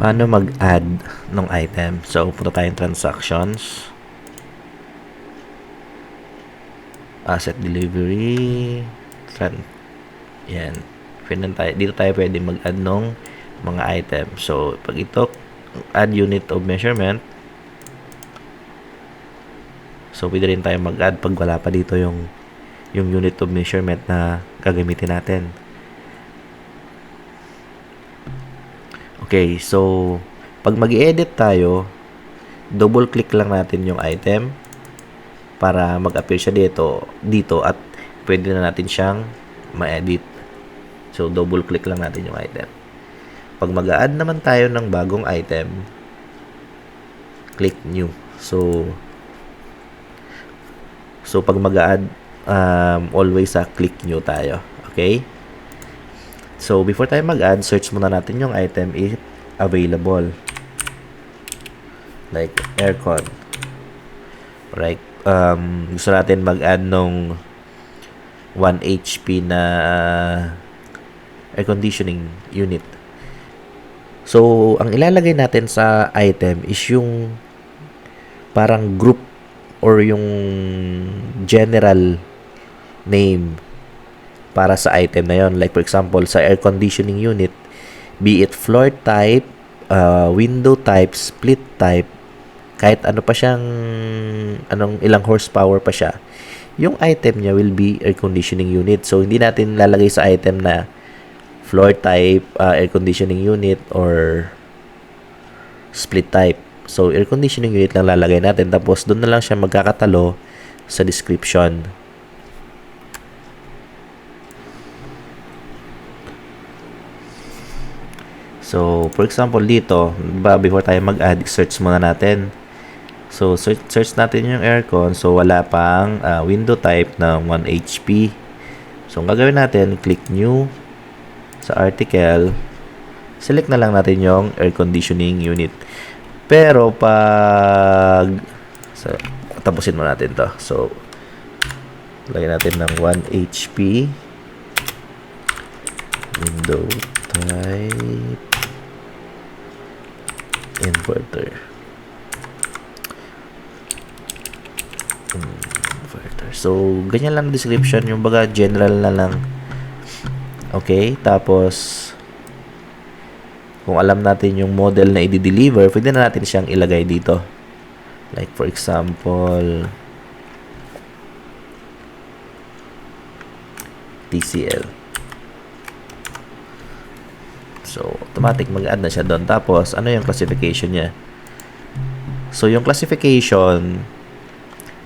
Paano mag-add ng item? So, punta tayong transactions. Asset delivery. Yan. Dito tayo pwede mag-add ng mga item. So, pag ito, add unit of measurement. So, pwede rin tayo mag-add pag wala pa dito yung unit of measurement na gagamitin natin. Okay, so pag mag-edit tayo, double click lang natin yung item para mag-appear siya dito at pwede na natin siyang ma-edit. So double click lang natin yung item. Pag mag-add naman tayo ng bagong item, click new. So pag mag-add, always click new tayo. Okay? So, before tayo mag-add, search muna natin yung item if available. Like, aircon. Right? Gusto natin mag-add nung 1 HP na air conditioning unit. So, ang ilalagay natin sa item is yung parang group or yung general name para sa item na yon. Like for example, sa air conditioning unit, be it floor type, window type, split type, kahit ano pa siyang, ilang horsepower pa siya, yung item niya will be air conditioning unit. So, hindi natin lalagay sa item na floor type, air conditioning unit, or split type. So, air conditioning unit lang lalagay natin. Tapos, doon na lang siya magkakatalo sa description. So, for example, dito, before tayo mag-add, search muna natin. So, search natin yung aircon. So, wala pang window type ng 1 HP. So, ang gagawin natin, click new sa article. Select na lang natin yung air conditioning unit. Pero, tapusin mo natin to. So, lagyan natin ng 1 HP. Window type. Inverter. So, ganyan lang description. Yung baga, general na lang. Okay? Tapos, kung alam natin yung model na i-deliver, pwede na natin siyang ilagay dito. Like, for example, TCL. So, automatic mag-add na siya doon. Tapos, ano yung classification niya? So, yung classification,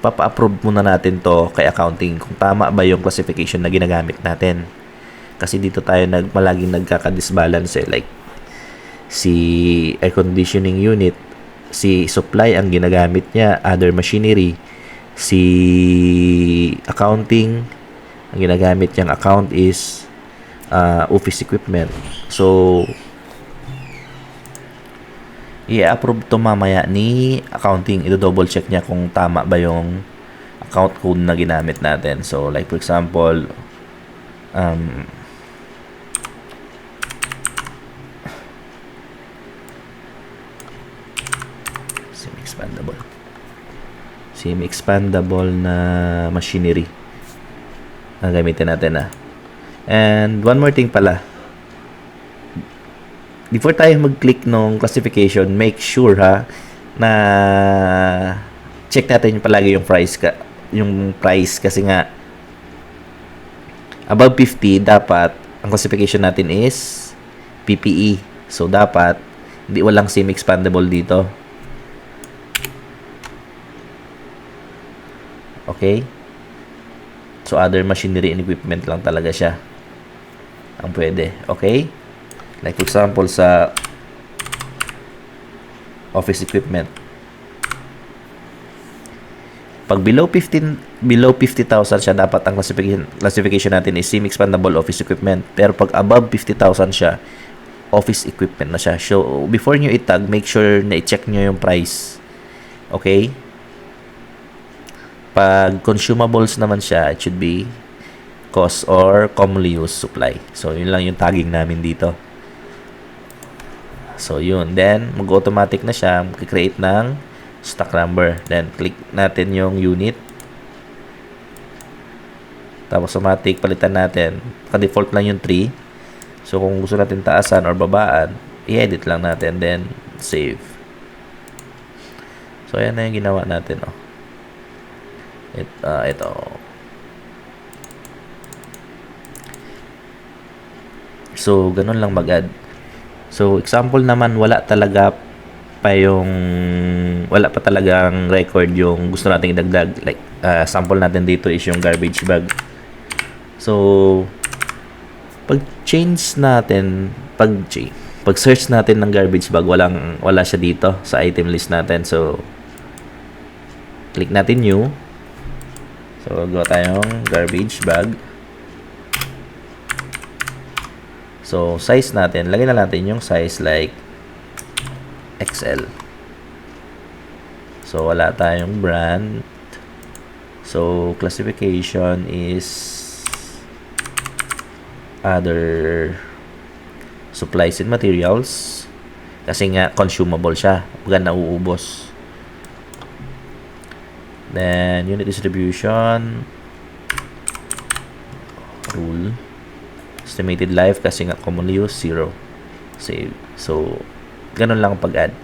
papa-approve muna natin to kay accounting kung tama ba yung classification na ginagamit natin. Kasi dito tayo malaging nagkaka-disbalance eh. Like, si air conditioning unit, si supply ang ginagamit niya, other machinery. Si accounting, ang ginagamit niyang account is office equipment. So, i-approve to mamaya ni accounting. Ito-double check niya kung tama ba yung account code na ginamit natin. So, like for example, semi-expandable na machinery ang gamitin natin And one more thing pala, before tayo mag-click ng classification, make sure na check natin palagi yung price kasi nga above 50 dapat ang classification natin is PPE. So dapat walang semi-expandable dito. Okay? So other machinery and equipment lang talaga siya ang pwede. Okay? Like for example sa office equipment. Pag below 50,000 siya, dapat ang classification natin is semi-expandable office equipment. Pero pag above 50,000 siya, office equipment na siya. So before nyo itag, make sure na i-check nyo yung price. Okay? Pag consumables naman siya, it should be cost or commonly used supply. So, yun lang yung tagging namin dito. So, yun. Then, mag-automatic na siya. Mag-create ng stock number. Then, click natin yung unit. Tapos, automatic, palitan natin. Default lang yung 3. So, kung gusto natin taasan or babaan, i-edit lang natin. Then, save. So, ayan na yung ginawa natin. Oh. Ito. So, ganun lang mag-add. So, example naman, wala pa talagang record yung gusto nating idagdag. Like, sample natin dito is yung garbage bag. So, pag search natin ng garbage bag, wala siya dito sa item list natin. So, click natin new. So, gawa tayong garbage bag. So, size natin, lagyan na natin yung size like XL. So, wala tayong brand. So, classification is other supplies and materials. Kasi nga, consumable siya. Huwag nauubos. Then, unit distribution. Rule. Estimated life kasi nga commonly used 0. Save. So, ganun lang pag-add.